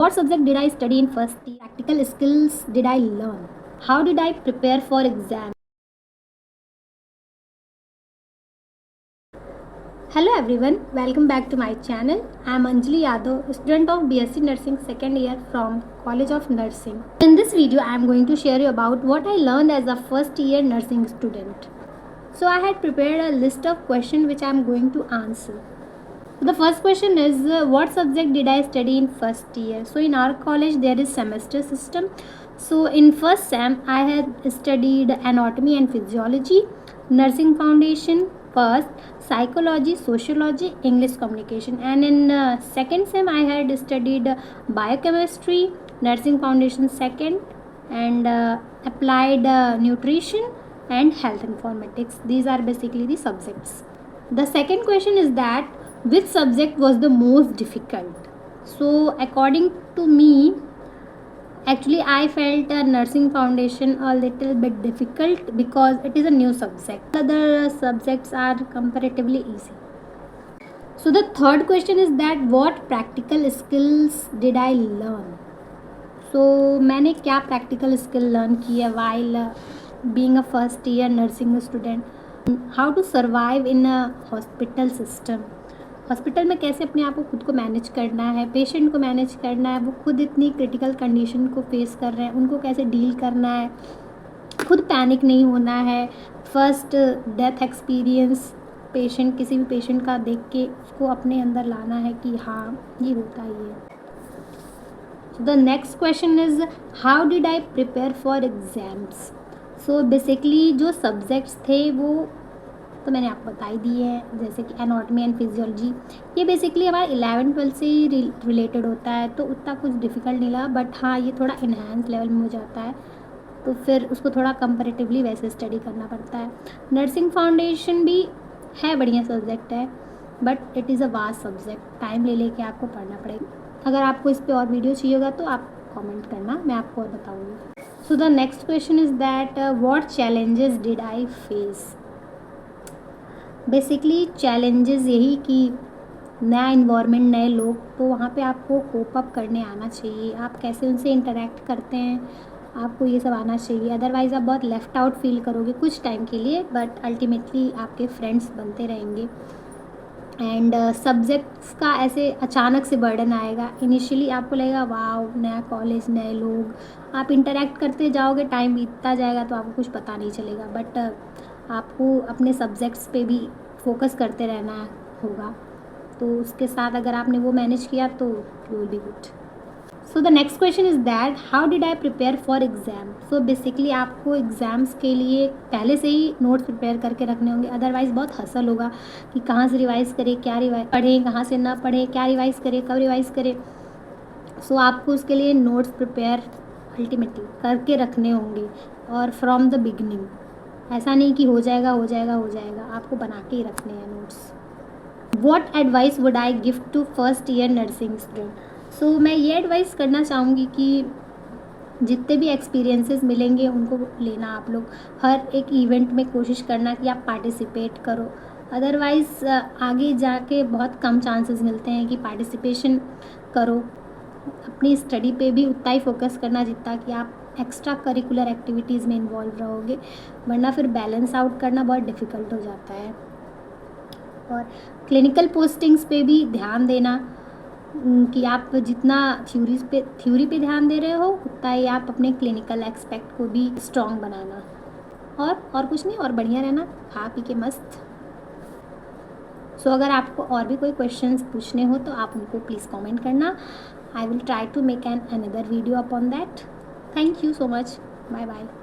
What subject did I study in first year? Practical skills did I learn? How did I prepare for exam? Hello everyone, welcome back to my channel. I am Anjali Yadav, student of BSc Nursing second year from College of Nursing. In this video, I am going to share you about what I learned as a first year nursing student. So I had prepared a list of questions which I am going to answer. So the first question is what subject did I study in first year? So in our college there is semester system. So in first sem I had studied anatomy and physiology, nursing foundation first, psychology, sociology, English communication, and in second sem I had studied biochemistry, nursing foundation second, and applied nutrition and health informatics. These are basically the subjects. The second question is that which subject was the most difficult? So according to me, actually I felt nursing foundation a little bit difficult because it is a new subject. Other subjects are comparatively easy. So the third question is that what practical skills did I learn? So मैंने क्या practical skill learn की है while being a first year nursing student? How to survive in a hospital system? Hospital में कैसे अपने आप को खुद को मैनेज करना है, पेशेंट को मैनेज करना है, वो खुद इतनी क्रिटिकल कंडीशन को फेस कर रहे हैं, उनको कैसे डील करना है, खुद पैनिक नहीं होना है, फर्स्ट डेथ एक्सपीरियंस पेशेंट किसी भी पेशेंट का देख के उसको अपने अंदर लाना है कि हाँ ये होता ही है. So the next question is how did I prepare for exams? So basically जो subjects थे वो तो मैंने आपको बता ही दिए हैं, जैसे कि एनाटॉमी एंड फिजियोलॉजी, ये बेसिकली हमारा 11-12 से ही रिलेटेड होता है, तो उतना कुछ डिफ़िकल्ट नहीं लगा. बट हाँ ये थोड़ा इन्हांस लेवल में हो जाता है, तो फिर उसको थोड़ा कंपैरेटिवली वैसे स्टडी करना पड़ता है. नर्सिंग फाउंडेशन भी है, बढ़िया सब्जेक्ट है, but it is a vast subject, time ले लेके आपको पढ़ना पड़ेगा. अगर आपको इस पर और वीडियो चाहिए होगा तो आप कमेंट करना, मैं आपको और बताऊँगी. So the next question is that what challenges did I face? Basically challenges यही कि नया इन्वायरमेंट, नए लोग, तो वहाँ पे आपको कोप अप करने आना चाहिए. आप कैसे उनसे इंटरेक्ट करते हैं, आपको ये सब आना चाहिए. अदरवाइज़ आप बहुत लेफ़्ट आउट फील करोगे कुछ टाइम के लिए, बट अल्टीमेटली आपके फ्रेंड्स बनते रहेंगे. एंड सब्जेक्ट्स का ऐसे अचानक से बर्डन आएगा. इनिशियली आपको लगेगा वाव नया कॉलेज, नए लोग, आप इंटरेक्ट करते जाओगे, टाइम बीतता जाएगा तो आपको कुछ पता नहीं चलेगा. बट आपको अपने सब्जेक्ट्स पे भी फोकस करते रहना होगा, तो उसके साथ अगर आपने वो मैनेज किया तो you will be good. So the next question is that how did I prepare for exam? So basically आपको एग्ज़ाम्स के लिए पहले से ही नोट्स प्रिपेयर करके रखने होंगे, अदरवाइज़ बहुत हसल होगा कि कहाँ से रिवाइज़ करें, क्या रिवाइज पढ़ें, कहाँ से ना पढ़ें, क्या रिवाइज़ करें, कब रिवाइज़ करें. सो आपको उसके लिए नोट्स प्रिपेयर अल्टीमेटली करके रखने होंगे, और फ्रॉम द बिगनिंग. ऐसा नहीं कि हो जाएगा हो जाएगा हो जाएगा, आपको बना के ही रखने हैं notes. What advice would I give to first year nursing student? So मैं ये एडवाइस करना चाहूँगी कि जितने भी एक्सपीरियंसेस मिलेंगे उनको लेना. आप लोग हर एक इवेंट में कोशिश करना कि आप पार्टिसिपेट करो, अदरवाइज़ आगे जाके बहुत कम चांसेस मिलते हैं कि पार्टिसिपेशन करो. अपनी स्टडी पे भी उतना ही फोकस करना जितना कि आप एक्स्ट्रा करिकुलर एक्टिविटीज़ में इन्वॉल्व रहोगे, वरना फिर बैलेंस आउट करना बहुत डिफ़िकल्ट हो जाता है. और क्लिनिकल पोस्टिंग्स पे भी ध्यान देना कि आप जितना थ्योरी पे ध्यान दे रहे हो उतना ही आप अपने क्लिनिकल एस्पेक्ट को भी स्ट्रॉन्ग बनाना. और कुछ नहीं, और बढ़िया रहना, खा पी के मस्त. सो अगर आपको और भी कोई क्वेश्चंस पूछने हो तो आप उनको प्लीज़ कमेंट करना. I will try to make another video upon that. Thank you so much. Bye bye.